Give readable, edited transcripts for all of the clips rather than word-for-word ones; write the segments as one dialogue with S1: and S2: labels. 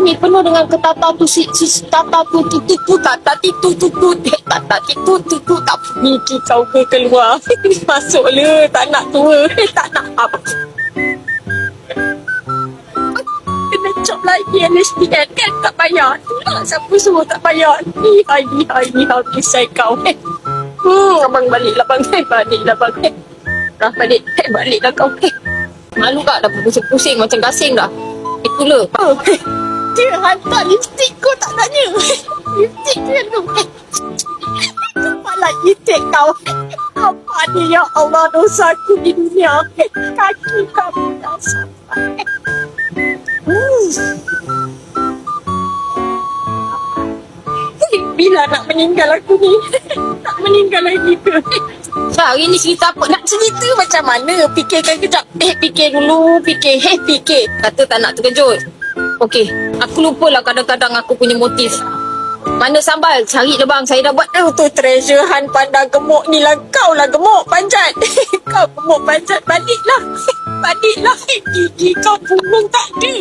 S1: ni penuh dengan ketata tu tata tu tata titu tak mikir kau ke keluar. Masuk le, tak nak tua, tak nak apa. Kena cop lagi LHDN kan, tak bayar. Itulah siapa suruh tak bayar. Hai habis saya kau. Abang baliklah bang. Baliklah bang. Dah baliklah kau. Malu tak dah pusing-pusing macam gasing dah. Itulah. Dia hantar lipstick kau tak tanya. Lipstick dia tu. Kepala lipstick kau. Apa ni ya Allah dosaku di dunia. Kaki kamu dah sampai. Bila nak meninggal aku ni? Tak meninggal lagi ke? Hari ni cerita apa? Nak cerita macam mana? Fikirkan kejap. Fikir dulu. Fikir. Kata tak nak terkejut. Okey. Aku lupalah kadang-kadang aku punya motif. Mana sambal? Cari dah bang. Saya dah buat tu treasure hunt panda gemuk ni lah. Kau lah gemuk panjat. Kau gemuk panjat. Baliklah. Gigi kau burung tak ada.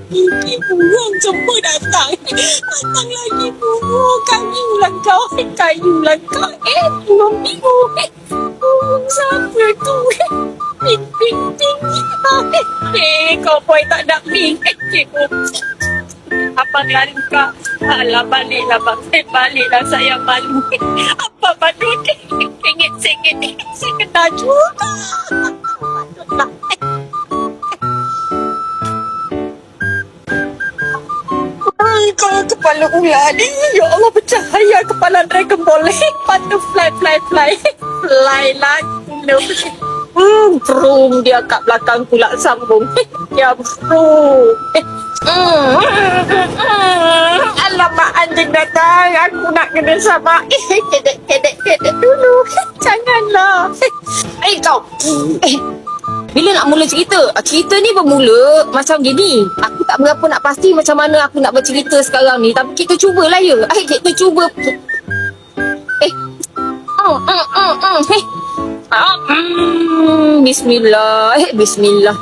S1: Gigi burung semua datang. Datang lagi burung. Kayulah kau. Bingung. Burung siapa tu? Ping. Kau boy tak nak ping. Abang lari kak. Alah baliklah bang. Baliklah saya malu. Apa malu ni? Sengit. Saya kena juga. Patutlah. Kau kepala ular ni. Ya Allah bercahaya kepala Dragon Ball. Butterfly. Fly lah. Brum dia kat belakang pula sambung. Ya brum. Alamak anjing datang. Aku nak kena sama. Kedek dulu. Janganlah. Kau. Bila nak mula cerita? Cerita ni bermula macam gini. Aku tak berapa nak pasti macam mana aku nak bercerita sekarang ni. Tapi kita cubalah ya. Kita cuba. Bismillah.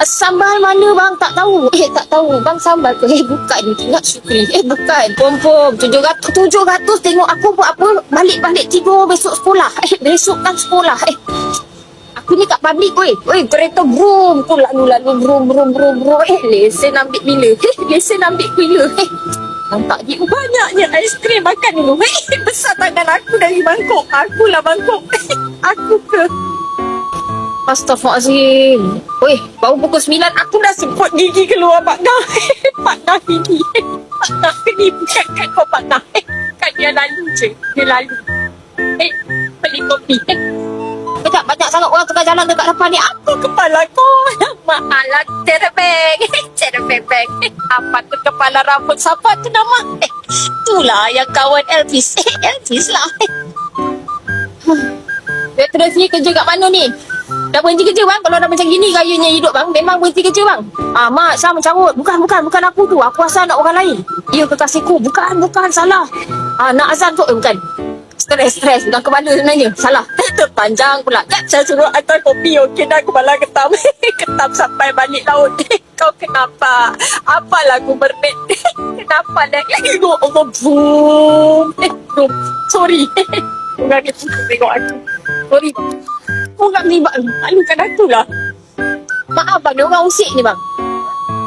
S1: Sambal mana bang? Tak tahu. Tak tahu. Bang sambal ke? Bukan. Ingat Syukri. Bukan. Confirm. 700 tengok aku buat apa. Balik tidur besok sekolah. Besok kan sekolah. Aku ni kat public weh. Kereta brum tu lalu brum. Lesen ambil bila? Lesen ambil bila? Nampak dia banyaknya aiskrim makan dulu. Besar tangan aku dari mangkuk. Akulah mangkuk. Aku ke. Astaghfirullahaladzim. Weh, baru pukul 9 aku dah semput gigi keluar Paknah. Paknah gigi. Paknah ni bukan kat kau Paknah. Kan dia lalu je. Dia lalu. Beli kopi. Banyak sangat orang tengah jalan dekat depan ni. Apa kepala kau? Malah terbeng. Apa tu kepala rambut siapa tu nama? Itulah yang kawan Elvis. Elvis lah. Terus ni kerja kat mana ni? Dah berhenti kerja bang? Kalau dah macam gini gayanya hidup bang, memang berhenti kerja bang. Mak, Syah mencarut. Bukan aku tu. Aku asal nak orang lain. Ya kekasihku. Bukan, salah. Nak azan tu. Bukan. Stres. Dah ke mana sebenarnya? Salah. Terpanjang pula. Saya suruh hantar kopi. Okey dah kepala ketam. Ketam sampai balik laut. Kau kenapa? Apa lagu mermaid? Kenapa naik lagi? Allah, boom. Sorry. Bukan kita tengok aku. Sorry bang. Orang ni bang. Malukan aku lah. Maaf bang. Dia orang usik ni bang.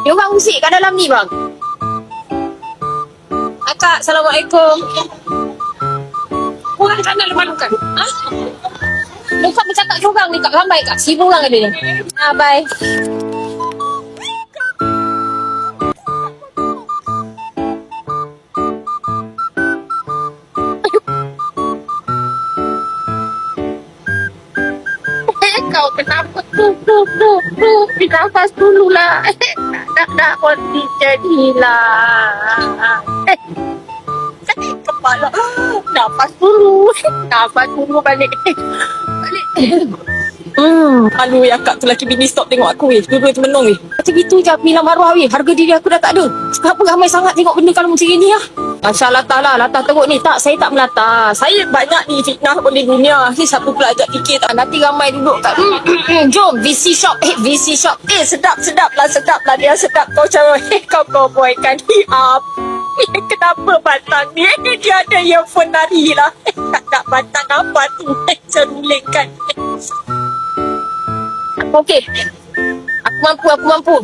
S1: Dia orang usik kat dalam ni bang. Akak, Assalamualaikum. Orang sana malukan. Bukan bercakap seorang ni kat ramai kat. 1000 orang ada ni. Bye. Kau kenapa tu nafas dulu lah. Nak mati jadilah. Kepala nafas dulu balik. Malu ya kak tu laki bini stop tengok aku dua-dua termenung macam gitu je bilang maruah harga diri aku dah tak ada. Kenapa ramai sangat tengok benda kalau macam ni Masya Allah Ta'ala, latah teruk ni. Tak, saya tak melatah. Saya banyak difitnah oleh dunia. Siapa pula ajak fikir tak? Nanti ramai duduk kat jom VC shop. VC shop. sedap lah dia sedap. Kau cara kau boy kan. Kenapa batang ni? Dia ada earphone nari lah. Tak batang apa tu? Serulingkan. Okey. Aku mampu.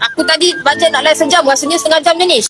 S1: Aku tadi baca nak live sejam. Rasanya setengah jam je ni.